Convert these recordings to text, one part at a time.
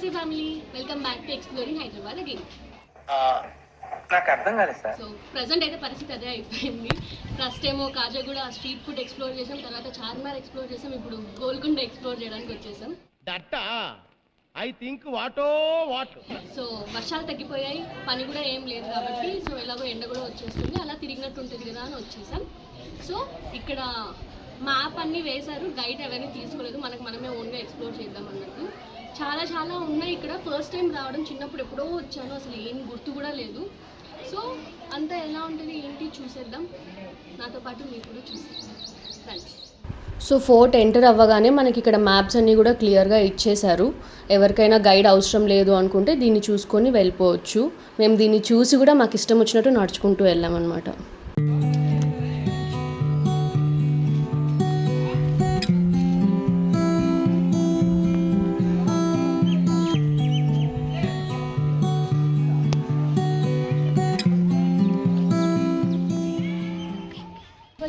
నమస్తే family, welcome back to exploring Hyderabad again. నాకు అర్థం కాలేదు సార్. సో ప్రజెంట్ అయితే పరిస్థితి అదే అయిపోయింది. ఫస్ట్ ఏమో కాజాగూడ స్ట్రీట్ ఫుడ్ ఎక్స్ప్లోర్ చేసాం, తర్వాత చార్మినార్ ఎక్స్ప్లోర్ చేసాం, ఇప్పుడు గోల్కొండ ఎక్స్ప్లోర్ చేయడానికి వచ్చేసాం. సో వర్షాలు తగ్గిపోయాయి, పని కూడా ఏం లేదు కాబట్టి, సో ఎలాగో ఎండ కూడా వచ్చేస్తుంది, అలా తిరిగినట్టు ఉంటుంది కదా అని వచ్చేసాం. సో ఇక్కడ మ్యాప్ అన్నీ వేశారు, గైడ్ ఎవరిని తీసుకోలేదు, మనమే ఓన్గా ఎక్స్ప్లోర్ చేద్దాం అన్నట్టు. చాలా ఉన్నాయి ఇక్కడ. ఫస్ట్ టైం రావడం, చిన్నప్పుడు ఎప్పుడో వచ్చాను, అసలు ఏం గుర్తు కూడా లేదు. సో అంతా ఎలా ఉంటుంది ఏంటి చూసేద్దాం, నాతో పాటు మీరు కూడా చూసేద్దాం రండి. సో ఫోర్ట్ ఎంటర్ అవ్వగానే మనకి ఇక్కడ మ్యాప్స్ అన్నీ కూడా క్లియర్గా ఇచ్చేశారు. ఎవరికైనా గైడ్ అవసరం లేదు అనుకుంటే దీన్ని చూసుకొని వెళ్ళిపోవచ్చు. మేము దీన్ని చూసి కూడా మాకు ఇష్టం వచ్చినట్టు నడుచుకుంటూ వెళ్ళామన్నమాట.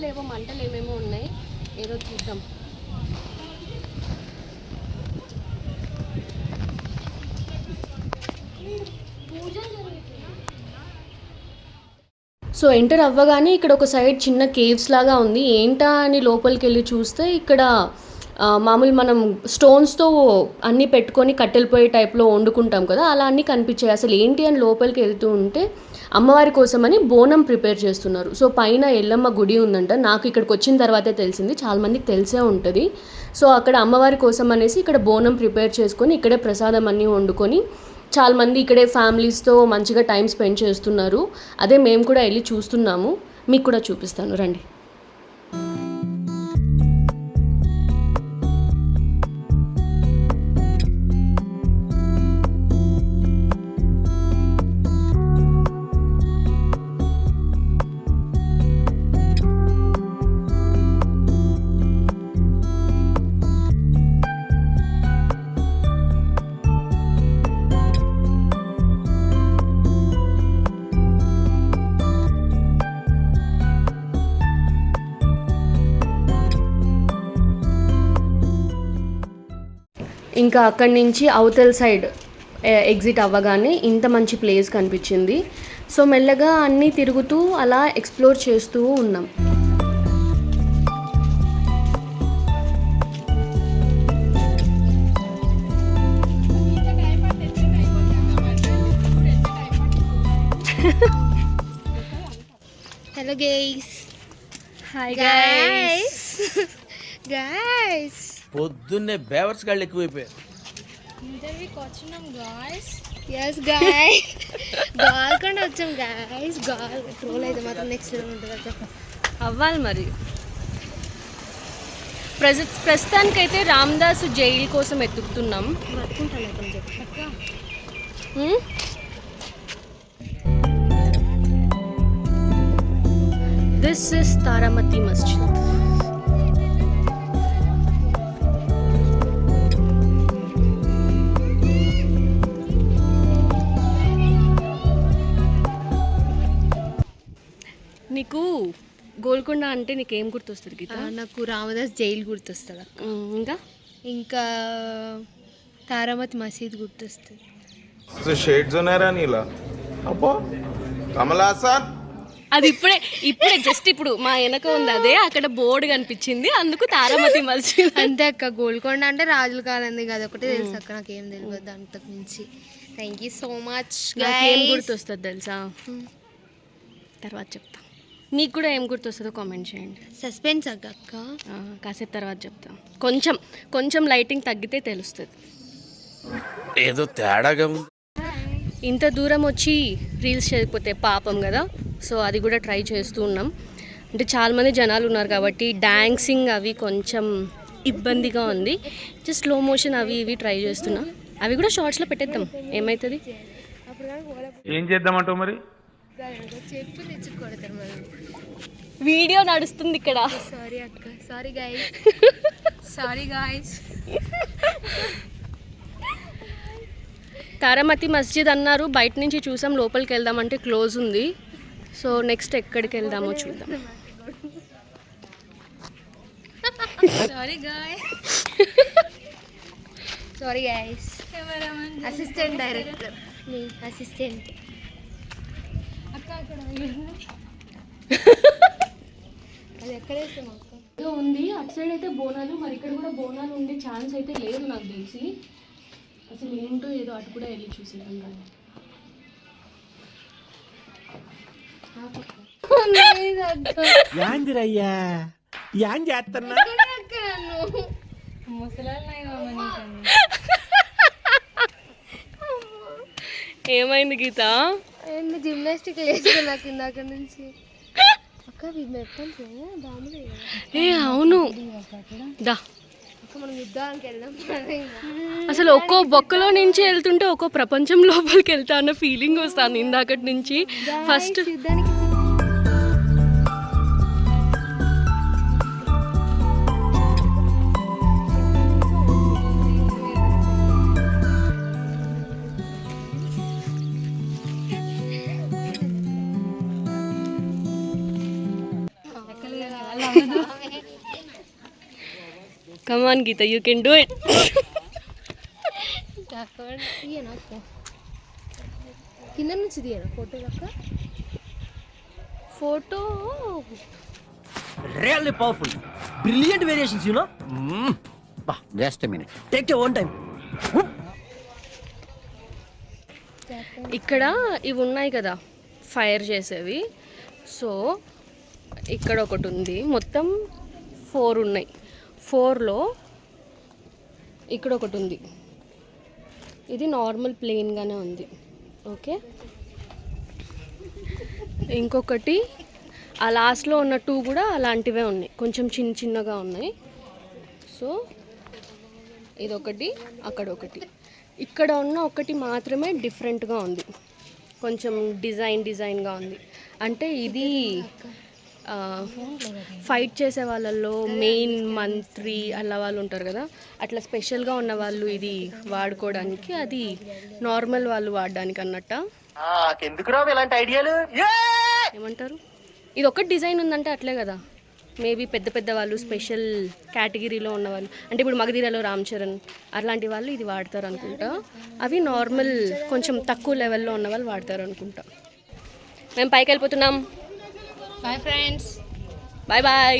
ఏవో మంటలు ఏమేమో ఉన్నాయి, ఏదో చూద్దాం. సో ఎంటర్ అవ్వగానే ఇక్కడ ఒక సైడ్ చిన్న కేవ్స్ లాగా ఉంది. ఏంటా అని లోపలికి వెళ్ళి చూస్తే ఇక్కడ మామూలు మనం స్టోన్స్తో అన్నీ పెట్టుకొని కట్టెలు పోయే టైప్లో వండుకుంటాం కదా, అలా అన్నీ కనిపించాయి. అసలు ఏంటి అని లోపలికి వెళ్తూ ఉంటే అమ్మవారి కోసమని బోనం ప్రిపేర్ చేస్తున్నారు. సో పైన ఎల్లమ్మ గుడి ఉందంట, నాకు ఇక్కడికి వచ్చిన తర్వాతే తెలిసింది, చాలామందికి తెలిసే ఉంటుంది. సో అక్కడ అమ్మవారి కోసం అనేసి ఇక్కడ బోనం ప్రిపేర్ చేసుకొని ఇక్కడే ప్రసాదం అన్నీ వండుకొని చాలామంది ఇక్కడే ఫ్యామిలీస్తో మంచిగా టైం స్పెండ్ చేస్తున్నారు. అదే మేము కూడా వెళ్ళి చూస్తున్నాము, మీకు కూడా చూపిస్తాను రండి. ఇంకా అక్కడి నుంచి అవతల సైడ్ ఎగ్జిట్ అవ్వగానే ఇంత మంచి ప్లేస్ కనిపించింది. సో మెల్లగా అన్నీ తిరుగుతూ అలా ఎక్స్ప్లోర్ చేస్తూ ఉన్నాం. Hello guys. Hi guys. Guys పొద్దున్నే బేవర్స్ గాళ్ళు ఎక్కువైపోయారు. ఇంటర్వ్యూకి వచ్చినాం గాయస్. ఎస్ గాయస్, గోల్కొండ వచ్చాం గాయస్. ట్రోల్ అయితే మాత్రం నెక్స్ట్ లెవెల్ ఉంటుంది కదా, అవ్వాలి మరి. ప్రస్తుతానికైతే రామదాసు జైలు కోసం ఎత్తుకుతున్నాం. దిస్ ఇస్ తారామతి మస్జిద్. నీకు గోల్కొండ అంటే నీకేం గుర్తొస్తుంది గీత? నాకు రామదాస్ జైలు గుర్తొస్తుంది. ఇంకా తారామతి మసీద్ గుర్తొస్తుంది. అది ఇప్పుడే జస్ట్ ఇప్పుడు మా వెనక ఉంది అదే, అక్కడ బోర్డు కనిపించింది, అందుకు తారామతి మసీద్. అంతే అక్క, గోల్కొండ అంటే రాజుల కాలంది కదా, ఒకటే తెలుసు అక్క, నాకేం తెలియదు అంతకు మించి. Thank you so much. ఏం గుర్తొస్తుంది తెలుసా? తర్వాత చెప్తా. మీకు కూడా ఏం గుర్తొస్తుందో కామెంట్ చేయండి. సస్పెన్స్ అక్క, కాసేపు తర్వాత చెప్తాం. కొంచెం లైటింగ్ తగ్గితే తెలుస్తుంది. ఏదో తేడాగా ఇంత దూరం వచ్చి రీల్స్ చేయకపోతే పాపం కదా, సో అది కూడా ట్రై చేస్తూ ఉన్నాం. అంటే చాలామంది జనాలు ఉన్నారు కాబట్టి డాన్సింగ్ అవి కొంచెం ఇబ్బందిగా ఉంది. జస్ట్ స్లో మోషన్ అవి ఇవి ట్రై చేస్తున్నా, అవి కూడా షార్ట్స్లో పెట్టేద్దాం, ఏమవుతుంది. ఏం చేద్దామంటావు మరి? చెప్పు తెచ్చుకోడతారు మరి. వీడియో నడుస్తుంది ఇక్కడ. సారీ అక్క, sorry guys. Sorry guys. Taramati Masjid అన్నారు, బయట నుంచి చూసాం, లోపలికి వెళ్దామంటే క్లోజ్ ఉంది. సో నెక్స్ట్ ఎక్కడికి వెళ్దామో చూద్దాం. Sorry guy. Sorry guys, assistant director మీ అసిస్టెంట్ అది ఎక్కడ వేస్తాం అక్క? ఏదో ఉంది అటు సైడ్ అయితే బోనాలు, మరి ఇక్కడ కూడా బోనాలు ఉండే ఛాన్స్ అయితే లేదు నాకు తెలిసి. అసలు ఏంటో ఏదో అటు కూడా వెళ్ళి చూసేద్దాం కానీ. యాందిరయ్యా యాన్ చేస్తున్నా ఏమైంది గీత? ఏంటి జిమ్నాస్టిక్ వేసుకున్నా నాకు ఇందాక నుంచి. అక్క మెప్పంటే బాగుంది. ఏ అవును దా. అక్క మనం యుద్ధానికి వెళ్దాం. అసలు ఒక్కో బొక్కలో నుంచి వెళ్తుంటే ఒక్కో ప్రపంచం లోపలికి వెళ్తా అన్న ఫీలింగ్ వస్తుంది ఇందాకటి నుంచి. ఫస్ట్ యుద్ధానికి come on Geeta, you can do it. కింద నుంచి తీయనా ఫోటో అక్క? Photo really powerful brilliant variations you know just a minute take your own time. ఇక్కడ ఇవి ఉన్నాయి కదా ఫైర్ చేసేవి. సో ఇక్కడ ఒకటి ఉంది, మొత్తం 4 ఉన్నాయి. 4లో ఇక్కడ ఒకటి ఉంది, ఇది నార్మల్ ప్లెయిన్గానే ఉంది. ఓకే, ఇంకొకటి ఆ లాస్ట్లో ఉన్న 2 కూడా అలాంటివే ఉన్నాయి, కొంచెం చిన్న చిన్నగా ఉన్నాయి. సో ఇదొకటి, అక్కడ ఒకటి, ఇక్కడ ఉన్న ఒకటి మాత్రమే డిఫరెంట్గా ఉంది, కొంచెం డిజైన్గా ఉంది. అంటే ఇది ఫైట్ చేసే వాళ్ళల్లో మెయిన్ మంత్రి అలా వాళ్ళు ఉంటారు కదా, అట్లా స్పెషల్గా ఉన్న వాళ్ళు ఇది వాడుకోవడానికి, అది నార్మల్ వాళ్ళు వాడడానికి అన్నట్ట. ఇలాంటి ఐడియాలు ఏమంటారు, ఇది ఒకటి డిజైన్ ఉందంటే అట్లే కదా, మేబీ పెద్ద పెద్ద వాళ్ళు స్పెషల్ కేటగిరీలో ఉన్నవాళ్ళు, అంటే ఇప్పుడు మగధీరలో రామ్ చరణ్ అలాంటి వాళ్ళు ఇది వాడతారు అనుకుంటా. అవి నార్మల్ కొంచెం తక్కువ లెవెల్లో ఉన్న వాళ్ళు వాడతారు అనుకుంటా. మేము పైకి వెళ్ళిపోతున్నాం. Bye friends, bye bye.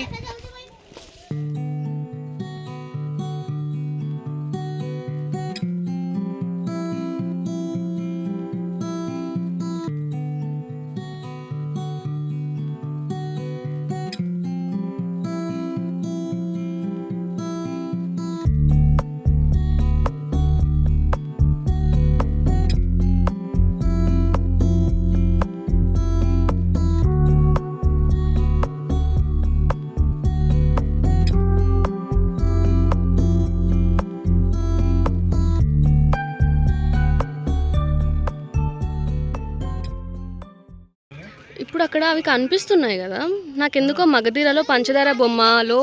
ఇప్పుడు అక్కడ అవి కనిపిస్తున్నాయి కదా, నాకెందుకో మగధీరలో పంచదార బొమ్మలో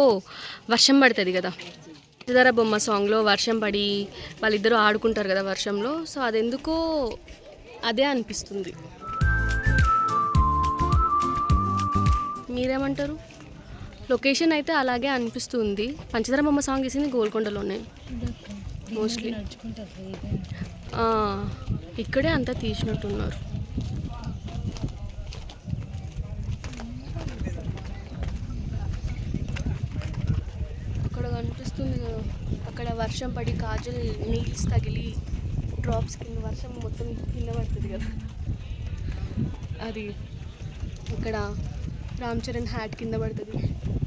వర్షం పడుతుంది కదా, పంచదార బొమ్మ సాంగ్లో వర్షం పడి వాళ్ళిద్దరూ ఆడుకుంటారు కదా వర్షంలో, సో అదెందుకో అదే అనిపిస్తుంది. మీరేమంటారు? లొకేషన్ అయితే అలాగే అనిపిస్తుంది. పంచదార బొమ్మ సాంగ్ వేసింది గోల్కొండలోనే మోస్ట్లీ. ఇక్కడే అంతా తీసినట్టున్నారు. కనిపిస్తుంది కదా, అక్కడ వర్షం పడి కాజల్ నీల్స్ తగిలి డ్రాప్స్ కింద వర్షం మొత్తం కింద పడుతుంది కదా, అది ఇక్కడ రామ్ చరణ్ హ్యాట్ కింద పడుతుంది.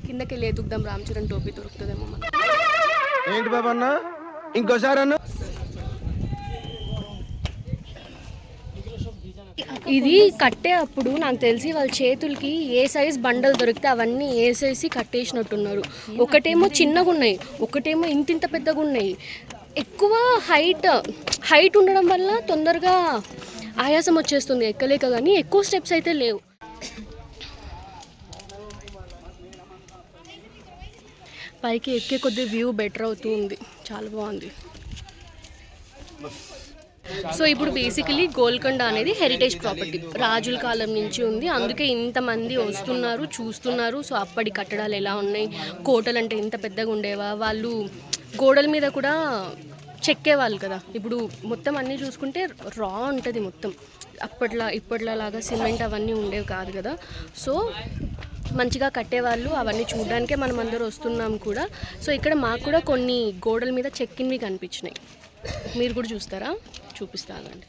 కిందకి వెళ్ళి ఎదుగుదాం, రామ్ చరణ్ టోపీ దొరుకుతుందేమో మనకి. ఏంటి బాబా అన్న ఇంకోసారి అన్న. ఇది కట్టే అప్పుడు నాకు తెలిసి వాళ్ళ చేతులకి ఏ సైజ్ బండలు దొరికితే అవన్నీ వేసేసి కట్టేసినట్టున్నారు. ఒకటేమో చిన్నగా ఉన్నాయి, ఒకటేమో ఇంత పెద్దగా ఉన్నాయి. ఎక్కువ హైట్ ఉండడం వల్ల తొందరగా ఆయాసం వచ్చేస్తుంది ఎక్కలేక, కానీ ఎక్కువ స్టెప్స్ అయితే లేవు. పైకి ఎక్కే కొద్ది వ్యూ బెటర్ అవుతూ ఉంది, చాలా బాగుంది. సో ఇప్పుడు బేసికలీ గోల్కొండ అనేది హెరిటేజ్ ప్రాపర్టీ, రాజుల కాలం నుంచి ఉంది, అందుకే ఇంతమంది వస్తున్నారు చూస్తున్నారు. సో అప్పటి కట్టడాలు ఎలా ఉన్నాయి, కోటలు అంటే ఇంత పెద్దగా ఉండేవా, వాళ్ళు గోడల మీద కూడా చెక్కేవాళ్ళు కదా. ఇప్పుడు మొత్తం అన్నీ చూసుకుంటే రా ఉంటుంది మొత్తం. ఇప్పట్లో లాగా సిమెంట్ అవన్నీ ఉండేవి కాదు కదా. సో మంచిగా కట్టేవాళ్ళు. అవన్నీ చూడడానికే మనం అందరూ వస్తున్నాం కూడా. సో ఇక్కడ మాకు కూడా కొన్ని గోడల మీద చెక్కినవి కనిపించినాయి. మీరు కూడా చూస్తారా? చూపిస్తానండి.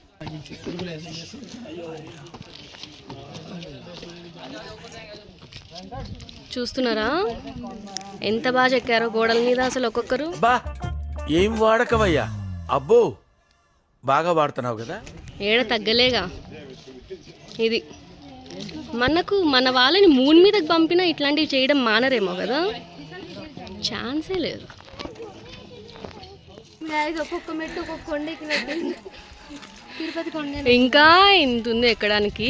చూస్తున్నారా ఎంత బాగా చెక్కారో గోడల మీద అసలు ఒక్కొక్కరు. బా ఏం వాడకవయ్యా, అబ్బో బాగా వాడుతున్నావు కదా. ఏడ తగ్గలేగా. ఇది మన వాళ్ళని మూన్ మీదకి పంపినా ఇట్లాంటివి చేయడం మానరేమో కదా. ఛాన్సే లేదు. ఒక్కొక్క మెట్టు ఒక్కొక్క కొండ ఎక్కినట్టు తిరుపతి కొండ. ఇంకా ఇంత ఉంది ఎక్కడానికి.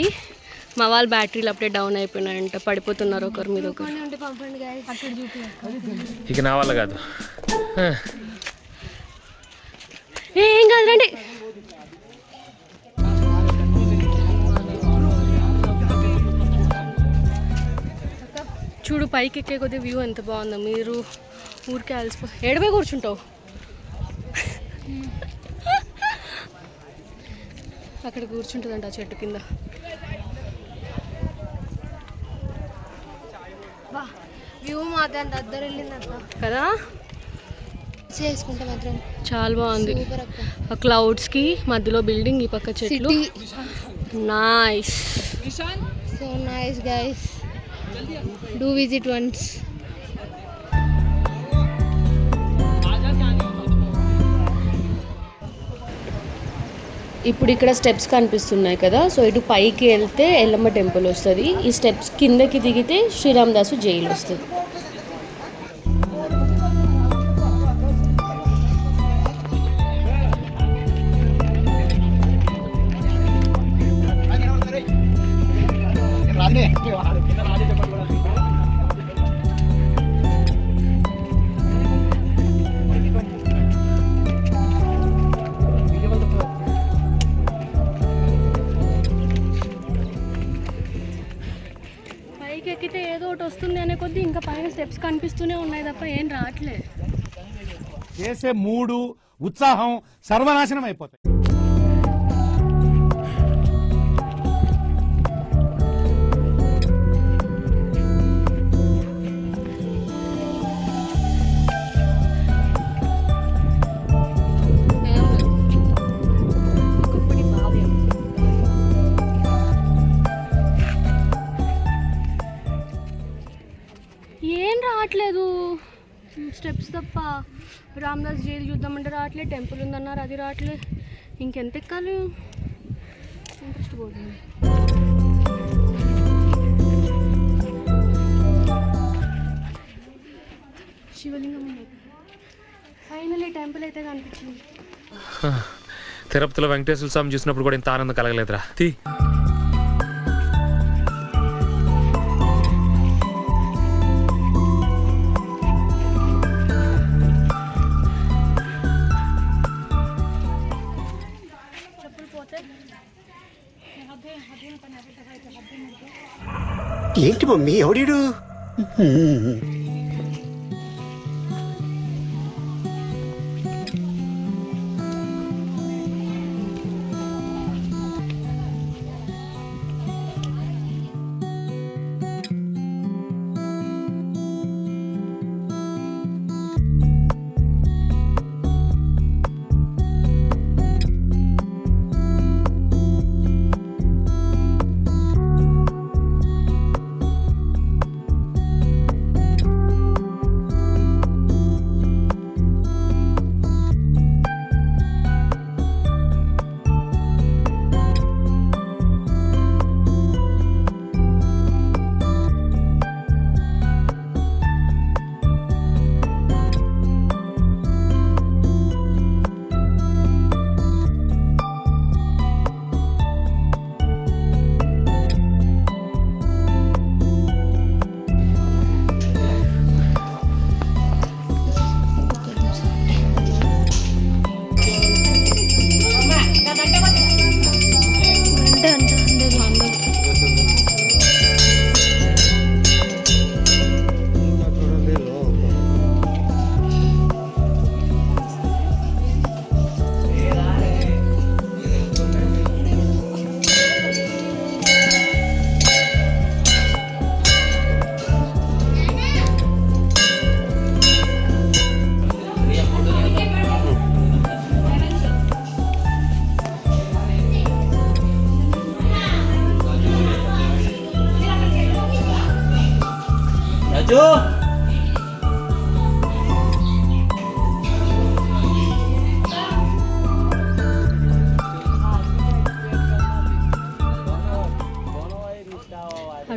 మా వాళ్ళ బ్యాటరీలు అప్పుడే డౌన్ అయిపోయినాయంట, పడిపోతున్నారు ఒకరి మీద ఒకరు. ఉంటే పంపండి గాయస్. అక్కడ చూపి ఇక నా వల్ల కాదు. ఏం కాదు రండి. చూడు పైకి ఎక్కే కొద్ది వ్యూ ఎంత బాగుందో. మీరు ఊరికే ఎడపోయి కూర్చుంటావు. అక్కడ కూర్చుంటుందంట ఆ చెట్టు కింద. వ్యూ మాత్రం దగ్గర వెళ్ళింది కదా. చేసుకుంటే మాత్రం చాలా బాగుంది. సూపర్ అక్క. ఆ క్లౌడ్స్కి మధ్యలో బిల్డింగ్, ఈ పక్క చెట్లు. Nice. So nice guys, do visit once. ఇప్పుడు ఇక్కడ స్టెప్స్ కనిపిస్తున్నాయి కదా. సో ఇటు పైకి వెళ్తే ఎల్లమ్మ టెంపుల్ వస్తుంది. ఈ స్టెప్స్ కిందకి దిగితే శ్రీరామదాసు జైలు వస్తుంది. పైకి ఎక్కితే ఏదో ఒకటి వస్తుంది అనే కొద్దీ ఇంకా పైన స్టెప్స్ కనిపిస్తూనే ఉన్నాయి తప్ప ఏం రావట్లేదు. చేసే మూడు ఉత్సాహం సర్వనాశనం అయిపోతాయి. ఏం రావట్లేదు స్టెప్స్ తప్ప. రామదాస్ జైలు చూద్దామంటే రావట్లేదు. టెంపుల్ ఉందన్నారు, అది రావట్లేదు. ఇంకెంత ఎక్కాలి? ఇంట్రెస్ట్ పోతుంది. శివలింగం ఫైనలీ టెంపుల్ అయితే కనిపించింది. తిరుపతిలో వెంకటేశ్వర స్వామి చూసినప్పుడు కూడా ఇంత ఆనందం కలగలేదురా. ఏంటి మమ్మీ ఎవడీడు?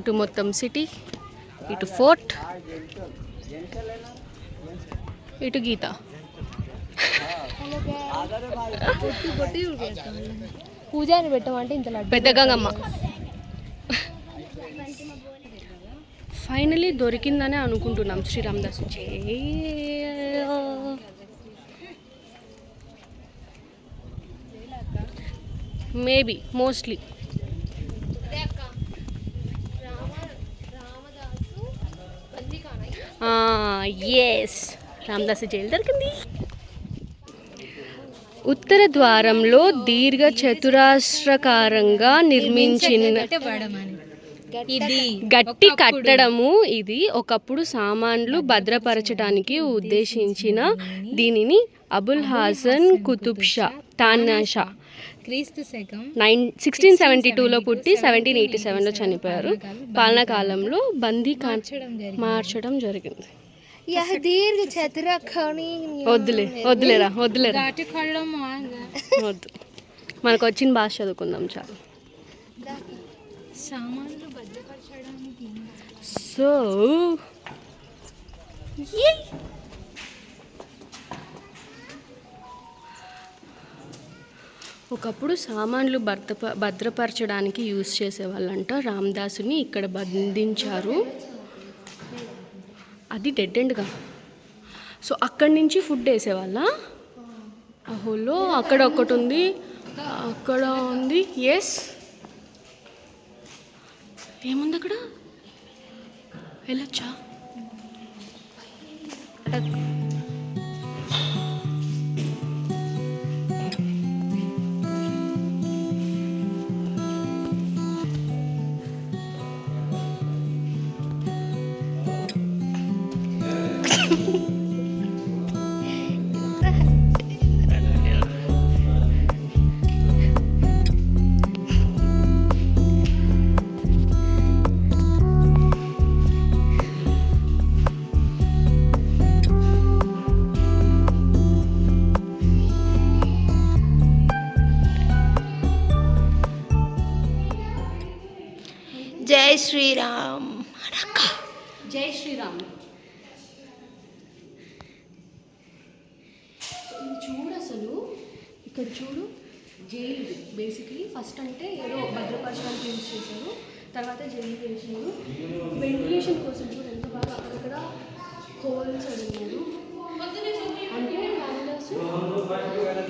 అటు మొత్తం సిటీ, ఇటు ఫోర్ట్, ఇటు గీత. పూజారి పెట్టమంటే ఇంత లడ్డు. పెద్ద గంగమ్మ. ఫైనలీ దొరికిందని అనుకుంటున్నాం Shri Ramadas jail. Maybe mostly yes, Ramadas jail దొరికింది. ఉత్తర ద్వారంలో దీర్ఘ చతురాస్రకారంగా నిర్మించిన గట్టి కట్టడము ఇది. ఒకప్పుడు సామాన్లు భద్రపరచడానికి ఉద్దేశించిన దీనిని అబుల్ హాసన్ కుతుబ్ షా తానాషా క్రీస్తు శకం 1672లో పుట్టి 1787లో చనిపోయారు. పాలనా కాలంలో బందీ మార్చడం జరిగింది. దీర్ఘ చతురకాన్ని వద్దులేరా వద్దు, మనకు వచ్చిన భాష చదువుకుందాం చాలు. సామాన్లు భద్రపరచడానికి సో ఒకప్పుడు సామాన్లు భద్రపరచడానికి యూజ్ చేసేవాళ్ళంట. రామదాసుని ఇక్కడ బంధించారు. అది డెడ్ ఎండ్గా. సో అక్కడి నుంచి ఫుడ్ వేసేవాళ్ళ. అహోలో అక్కడ ఒకటి ఉంది, అక్కడ ఉంది. ఎస్, ఏముంది అక్కడ? వెళ్ళొచ్చా? జై శ్రీరామ్. జై శ్రీరామ్. ఇది చూడు, అసలు ఇక్కడ చూడు, జైలు బేసిక్లీ ఫస్ట్ అంటే ఏదో భద్రపరచడానికి యూజ్ చేశారు, తర్వాత జైలు చేశారు. వెంటిలేషన్ కోసం చూడు ఎంత బాగా అక్కడ హోల్స్ అడిగారు. అంటే రామదాసు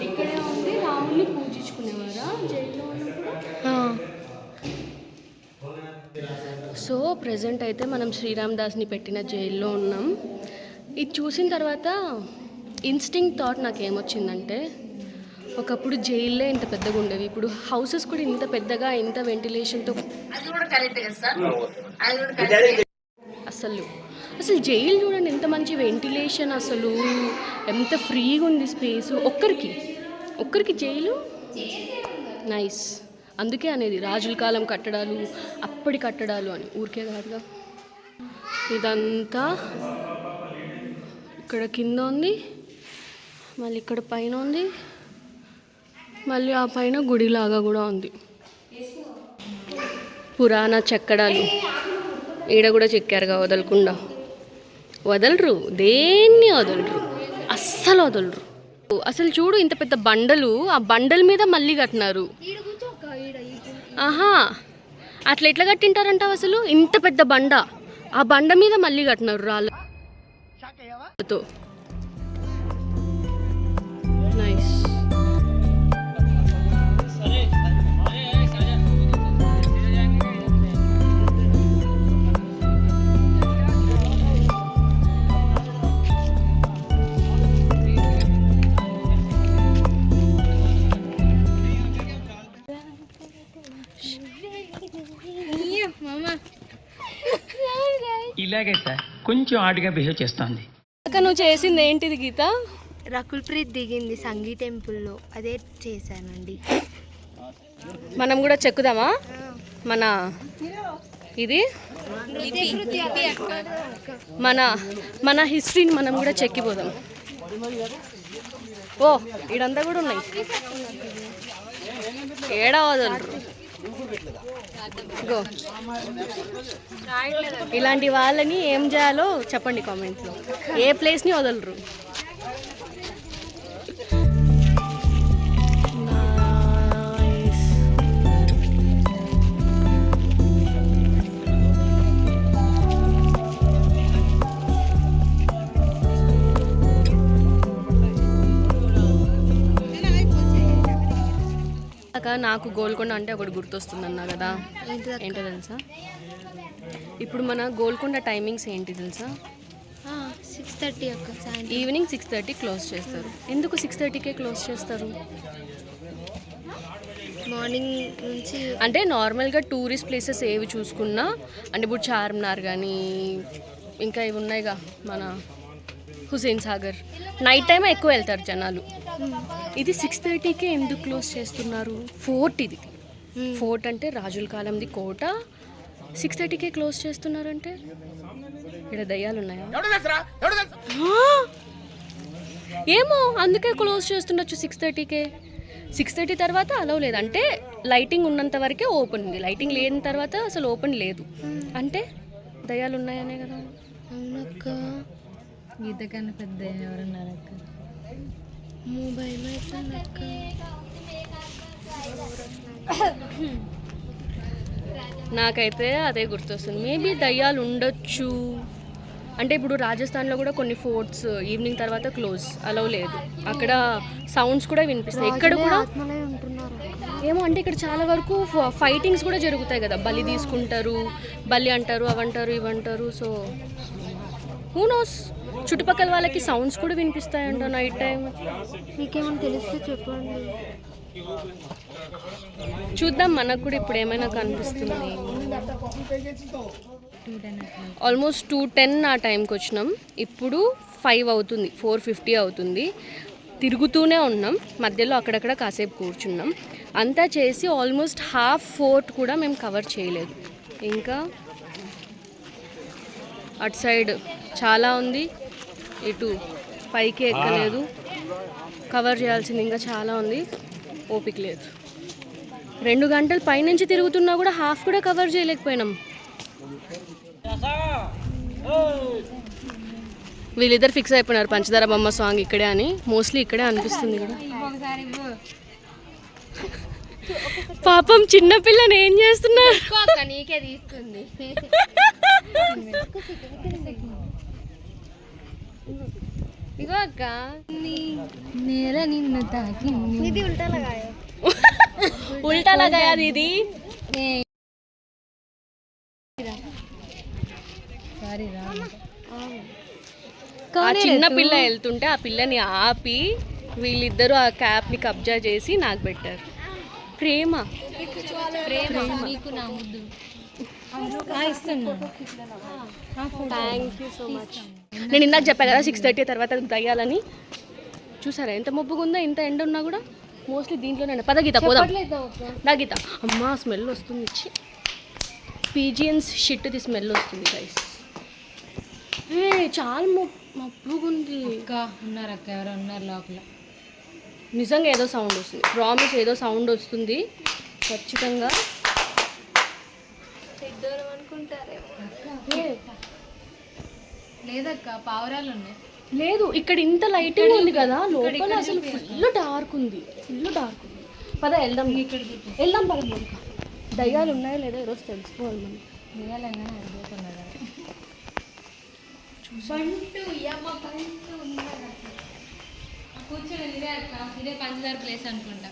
ఇక్కడే ఉండి రాముల్ని పూజించుకునేవారా జైల్లో ఉన్నప్పుడు. సో ప్రజెంట్ అయితే మనం శ్రీరామ్ దాస్ని పెట్టిన జైల్లో ఉన్నాం. ఇది చూసిన తర్వాత ఇన్స్టింక్ట్ థాట్ నాకు ఏమొచ్చిందంటే, ఒకప్పుడు జైల్లే ఇంత పెద్దగా ఉండేవి, ఇప్పుడు హౌసెస్ కూడా ఇంత పెద్దగా ఇంత వెంటిలేషన్తో. అసలు జైలు చూడండి ఎంత మంచి వెంటిలేషన్, అసలు ఎంత ఫ్రీగా ఉంది స్పేస్. ఒక్కరికి జైలు నైస్. అందుకే అనేది రాజుల కాలం కట్టడాలు, అప్పటి కట్టడాలు అని, ఊరికే కాదుగా. ఇదంతా ఇక్కడ కింద ఉంది, మళ్ళీ ఇక్కడ పైన ఉంది, మళ్ళీ ఆ పైన గుడిలాగా కూడా ఉంది. పురాణ చెక్కడాలు ఈడ కూడా చెక్కారుగా, వదలరు, దేన్ని వదలరు, అస్సలు వదలరు. అసలు చూడు ఇంత పెద్ద బండలు, ఆ బండల మీద మళ్ళీ కట్టినారు. ఆహా, అట్లా ఎట్లా కట్టింటారంటావు? అసలు ఇంత పెద్ద బండ, ఆ బండ మీద మళ్ళీ కట్టినారు రాళ్ళతో. నైస్. ఇలాగే సార్, కొంచెం ఆడిగా బిహేవ్ చేస్తోంది. నువ్వు చేసింది ఏంటిది గీత? రకుల్ ప్రీత్ దిగింది సంగీ టెంపుల్లో, అదే చేశానండి. మనం కూడా చెక్కుదామా మన ఇది మన హిస్టరీని మనం కూడా చెక్కిపోదాం. ఓ ఇడంతా కూడా ఉన్నాయి, ఏడా వదలరు. గో. ఇలాంటి వాళ్ళని ఏం చేయాలో చెప్పండి కామెంట్లో. ఏ ప్లేస్ని వదలరు. నాకు గోల్కొండ అంటే ఒకటి గుర్తొస్తుంది అన్నా కదా, ఏంటో తెలుసా? ఇప్పుడు మన గోల్కొండ టైమింగ్స్ ఏంటి తెలుసా? 6:30 అక్క, సాయంత్రం ఈవినింగ్ 6:30 క్లోజ్ చేస్తారు. ఎందుకు 6:30కే క్లోజ్ చేస్తారు? మార్నింగ్ నుంచి అంటే నార్మల్గా టూరిస్ట్ ప్లేసెస్ ఏవి చూసుకున్నా, అంటే ఇప్పుడు చార్మినార్ కానీ ఇంకా ఇవి ఉన్నాయిగా మన హుసేన్ సాగర్, నైట్ టైం ఎక్కువ వెళ్తారు జనాలు. ఇది 6:30కే ఎందుకు క్లోజ్ చేస్తున్నారు? ఫోర్ట్, ఇది ఫోర్ట్ అంటే రాజుల కాలంది కోట. 6:30కే క్లోజ్ చేస్తున్నారంటే ఇక్కడ దయ్యాలు ఉన్నాయా? ఏమో అందుకే క్లోజ్ చేస్తుండొచ్చు 6:30కే. 6:30 తర్వాత అలవ్ లేదు అంటే లైటింగ్ ఉన్నంత వరకే ఓపెన్ ఉంది, లైటింగ్ లేని తర్వాత అసలు ఓపెన్ లేదు. అంటే దయ్యాలు ఉన్నాయనే కదా. అవునక్క, గీత కన్నా పెద్ద ఎవరున్నారు అక్క? భయం అవుతుంది అక్క. నాకైతే అదే గుర్తొస్తుంది. మేబీ దయ్యాలు ఉండొచ్చు. అంటే ఇప్పుడు రాజస్థాన్లో కూడా కొన్ని ఫోర్ట్స్ ఈవినింగ్ తర్వాత క్లోజ్, అలవ్ లేదు. అక్కడ సౌండ్స్ కూడా వినిపిస్తాయి. ఇక్కడ కూడా ఆత్మలే ఉంటున్నారు అక్క. ఏమో అంటే ఇక్కడ చాలా వరకు ఫైటింగ్స్ కూడా జరుగుతాయి కదా, బలి తీసుకుంటారు, బలి అంటారు, అవంటారు ఇవంటారు. సో హూ నోస్, చుట్టుపక్కల వాళ్ళకి సౌండ్స్ కూడా వినిపిస్తాయంట నైట్ టైం. మీకేమైనా తెలిస్తే చెప్పండి. చూద్దాం, మనకు కూడా ఇప్పుడు ఏమైనా కనిపిస్తుంది. ఆల్మోస్ట్ 2:10 ఆ టైంకి వచ్చినాం. ఇప్పుడు 5 అవుతుంది, 4:50 అవుతుంది. తిరుగుతూనే ఉన్నాం, మధ్యలో అక్కడక్కడ కాసేపు కూర్చున్నాం. అంతా చేసి ఆల్మోస్ట్ హాఫ్ ఫోర్ట్ కూడా మేము కవర్ చేయలేదు. ఇంకా అటు సైడ్ చాలా ఉంది, ఇటు పైకి ఎక్కలేదు. కవర్ చేయాల్సింది ఇంకా చాలా ఉంది, ఓపిక లేదు. 2 గంటలు పైనుంచి తిరుగుతున్నా కూడా హాఫ్ కూడా కవర్ చేయలేకపోయినాం. వీళ్ళిద్దరు ఫిక్స్ అయిపోయినారు పంచదార బొమ్మ సాంగ్ ఇక్కడే అని. మోస్ట్లీ ఇక్కడే అనిపిస్తుంది కూడా. పాపం చిన్నపిల్లని ఏం చేస్తున్నారు? అక్క నీకే తీస్తుంది. ఇగో అక్క, నేల నిన్ను తాకింది. ఇది ఉల్టాలగాయో. ఉల్టా లగాయా దీది. సారీ రా. ఆ చిన్న పిల్ల వెళ్తుంటే ఆ పిల్లని ఆపి వీళ్ళిద్దరూ ఆ క్యాప్ని కబ్జా చేసి నాకు పెట్టారు. ప్రేమ నీకు నా ముద్దు ఇస్తున్నా. Thank you so much. నేను ఇందాక చెప్పా కదా 6:30 తర్వాత దయ్యాలని. చూసారా ఎంత మబ్బుగా ఉందో, ఇంత ఎండ ఉన్నా కూడా. మోస్ట్లీ దీంట్లోనే. పద గీత పోదాం. నా గీత. అమ్మా స్మెల్ వస్తుంది, ఇచ్చి పీజియన్స్ షిట్ది స్మెల్ వస్తుంది గైస్. చాలా మబ్బుగా ఉంది. ఇంకా ఉన్నారు అక్క, ఎవరో ఉన్నారు లోపల. నిజంగా ఏదో సౌండ్ వస్తుంది, ప్రామిస్ ఏదో సౌండ్ వస్తుంది ఖచ్చితంగా. లేదక్క, పావురాలు ఉన్నాయి. లేదు ఇక్కడ ఇంత లైటింగ్ ఉంది కదా, లోపల అసలు ఫుల్ డార్క్ ఉంది, ఫుల్ డార్క్ ఉంది. పద వెళ్దాం, వెళ్దాం పద. మనకి దయ్యాలు ఉన్నాయో లేదో ఈరోజు తెలుసుకోవాలి మనం. దిగాలన్నా అడుగుతున్నారు. కూర్చొని ఇదే అక్క, ఇదే పంచదార ప్లేస్ అనుకుంటా.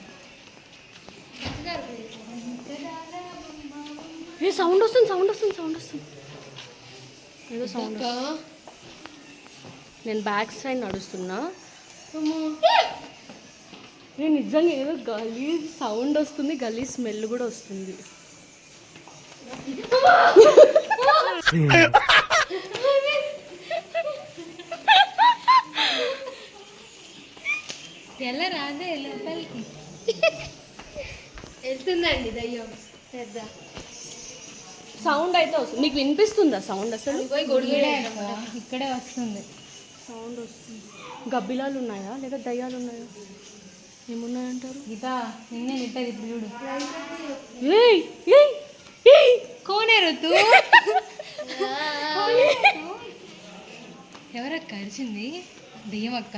ఏ సౌండ్ వస్తుంది, సౌండ్ వస్తుంది, సౌండ్ వస్తుంది, ఏదో సౌండ్. నేను బ్యాక్ సైడ్ నడుస్తున్నా, నేను నిజంగా ఏదో గలీజ్ సౌండ్ వస్తుంది, గలీజ్ స్మెల్ కూడా వస్తుంది. ఎలా రాదే లోపలికి వెళ్తుందండి దయ్యం పెద్ద. సౌండ్ అయితే వస్తుంది, మీకు వినిపిస్తుందా సౌండ్? అసలు ఇక్కడే వస్తుంది సౌండ్ వస్తుంది. గబ్బిలాలు ఉన్నాయా లేదా దయ్యాలు ఉన్నాయా? ఏమున్నాయంటారు? గీత నిన్నే నిట్టది ఇప్పుడు చూడు. ఏయ్ ఏయ్ కోనే ఋతు ఎవరక్క అరిచింది? దెయ్యం అక్క.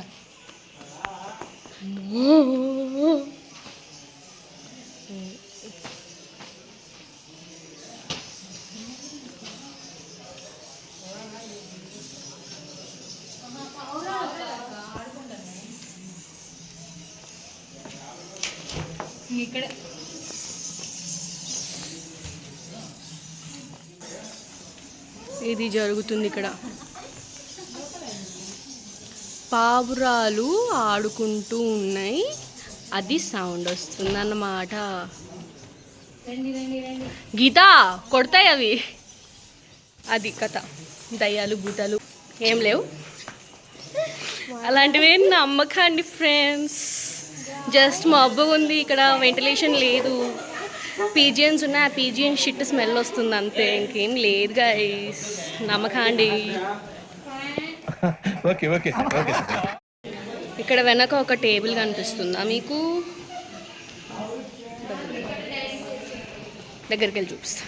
ఇక్కడ ఇది జరుగుతుంది ఇక్కడ. పావురాలు ఆడుకుంటూ ఉన్నాయి, అది సౌండ్ వస్తుంది అన్నమాట. గీత కొడతాయి అవి. అది కథ. దయ్యాలు భూతాలు ఏం లేవు, అలాంటివి నమ్మకండి ఫ్రెండ్స్. జస్ట్ మబ్బుగా ఉంది ఇక్కడ, వెంటిలేషన్ లేదు, పీజియన్స్ ఉన్నాయి, ఆ పీజియన్ షిట్ స్మెల్ వస్తుంది అంతే, ఇంకేం లేదు గైస్, నమ్మకండి. ఇక్కడ వెనక ఒక టేబుల్ కనిపిస్తుందా మీకు? దగ్గరికి వెళ్ళి చూపిస్తా.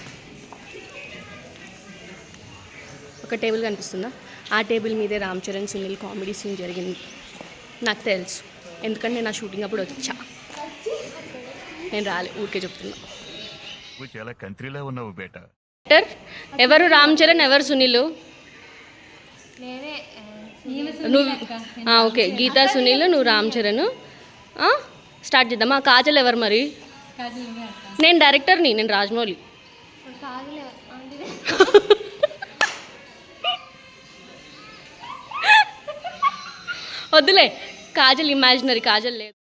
ఒక టేబుల్ కనిపిస్తుందా? ఆ టేబుల్ మీదే రామ్ చరణ్ సునీల్ కామెడీ సీన్ జరిగింది. నాకు తెలుసు, ఎందుకంటే నేను ఆ షూటింగ్ అప్పుడు వచ్చా. నేను రాలే, ఊరికే చెప్తున్నా. చాలా కంట్రీలో ఉన్నావు బేటా. ఎవరు రామ్ చరణ్, ఎవరు సునీల్? నువ్వు ఓకే, గీతా సునీల్, నువ్వు రామ్ చరణ్. స్టార్ట్ చేద్దామా? కాజల్ ఎవరు మరి? నేను డైరెక్టర్ని, నేను రాజమౌళి. వద్దులే, కాజల్ ఇమాజినరీ, కాజల్ లేదు.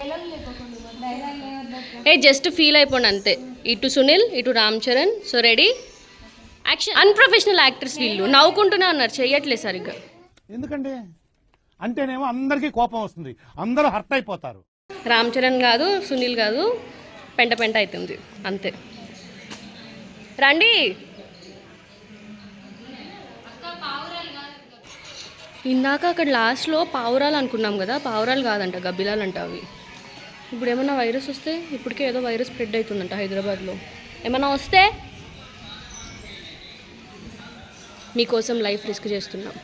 జస్ట్ ఫీల్ అయిపోండి అంతే. ఇటు సునీల్, ఇటు Ram Charan. So ready, action. Unprofessional actors వీళ్ళు, నవ్వుకుంటూనే ఉన్నారు, చెయ్యట్లేదు సరిగ్గా. ఎందుకంటే అంటేనేమో అందరికీ కోపం వస్తుంది, అందరూ హర్ట్ అయిపోతారు. రామ్ చరణ్ కాదు, సునీల్ కాదు, పెంట పెంట అవుతుంది అంతే. రండి. ఇందాక అక్కడ లాస్ట్లో పావురాలు అనుకున్నాం కదా, పావురాలు కాదంట, గబ్బిలాలు అంట అవి. ఇప్పుడు ఏమన్నా వైరస్ వస్తే, ఇప్పటికే ఏదో వైరస్ స్ప్రెడ్ అవుతుందంట హైదరాబాద్లో. ఏమన్నా వస్తే మీకోసం లైఫ్ రిస్క్ చేస్తున్నాం.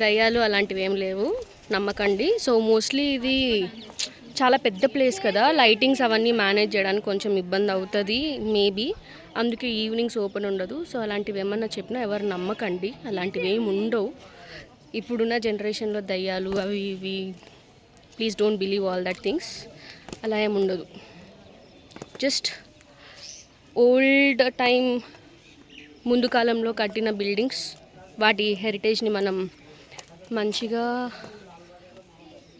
దయ్యాలు అలాంటివి ఏం లేవు, నమ్మకండి. సో మోస్ట్లీ ఇది చాలా పెద్ద ప్లేస్ కదా, లైటింగ్స్ అవన్నీ మేనేజ్ చేయడానికి కొంచెం ఇబ్బంది అవుతుంది మేబీ, అందుకే ఈవినింగ్స్ ఓపెన్ ఉండదు. సో అలాంటివి ఏమన్నా చెప్పినా ఎవరు నమ్మకండి, అలాంటివి ఏమి ఉండవు. ఇప్పుడున్న జనరేషన్లో దయ్యాలు అవి ఇవి, please don't believe all that things. అలా ఏమి ఉండదు. జస్ట్ ఓల్డ్ టైం, ముందు కాలంలో కట్టిన బిల్డింగ్స్, వాటి హెరిటేజ్ని మనం మంచిగా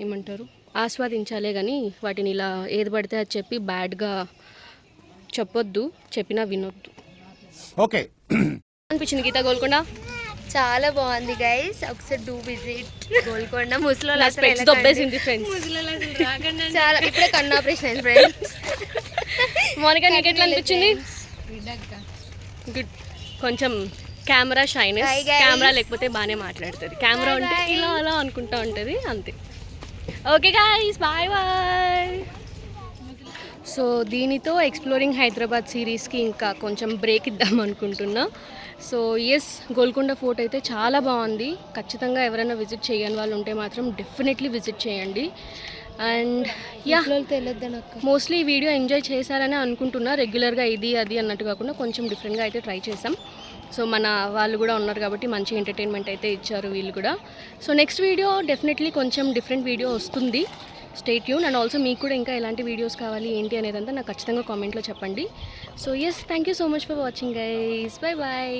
ఏమంటారు ఆస్వాదించాలే కానీ వాటిని ఇలా ఏది పడితే అది చెప్పి బ్యాడ్గా చెప్పొద్దు, చెప్పినా వినొద్దు. ఓకే, అనిపించింది గీత గోల్కొండ? చాలా బాగుంది గైస్, ఒకసారి డూ విజిట్ గోల్కొండ. ముసలి దొబ్బేసింది ఫ్రెండ్స్, చాలా ఇప్పుడే కన్ను ఆపరేషన్ అయింది ఫ్రెండ్స్. మోనికా నీకు ఎట్లా అనిపించింది? గుడ్. కొంచెం కెమెరా షైనెస్, కెమెరా లేకపోతే బాగానే మాట్లాడుతుంది, కెమెరా ఉంటే ఇలా అలా అనుకుంటా ఉంటుంది అంతే. Okay guys, bye bye. So దీనితో ఎక్స్ప్లోరింగ్ హైదరాబాద్ సిరీస్కి ఇంకా కొంచెం బ్రేక్ ఇద్దాం అనుకుంటున్నా. సో ఎస్, గోల్కొండ ఫోర్ట్ అయితే చాలా బాగుంది. ఖచ్చితంగా ఎవరైనా విజిట్ చేయని వాళ్ళు ఉంటే మాత్రం డెఫినెట్లీ విజిట్ చేయండి. అండ్ యా, మోస్ట్లీ ఈ వీడియో ఎంజాయ్ చేశారని అనుకుంటున్నా. రెగ్యులర్గా ఇది అది అన్నట్టు కాకుండా కొంచెం డిఫరెంట్గా అయితే ట్రై చేసాం. సో మన వాళ్ళు కూడా ఉన్నారు కాబట్టి మంచి ఎంటర్టైన్మెంట్ అయితే ఇచ్చారు వీళ్ళు కూడా. సో నెక్స్ట్ వీడియో డెఫినెట్లీ కొంచెం డిఫరెంట్ వీడియో వస్తుంది, స్టే ట్యూన్. అండ్ ఆల్సో మీకు కూడా ఇంకా ఎలాంటి వీడియోస్ కావాలి ఏంటి అనేదంతా నాకు ఖచ్చితంగా కామెంట్లో చెప్పండి. So yes, thank you so much for watching guys, bye bye.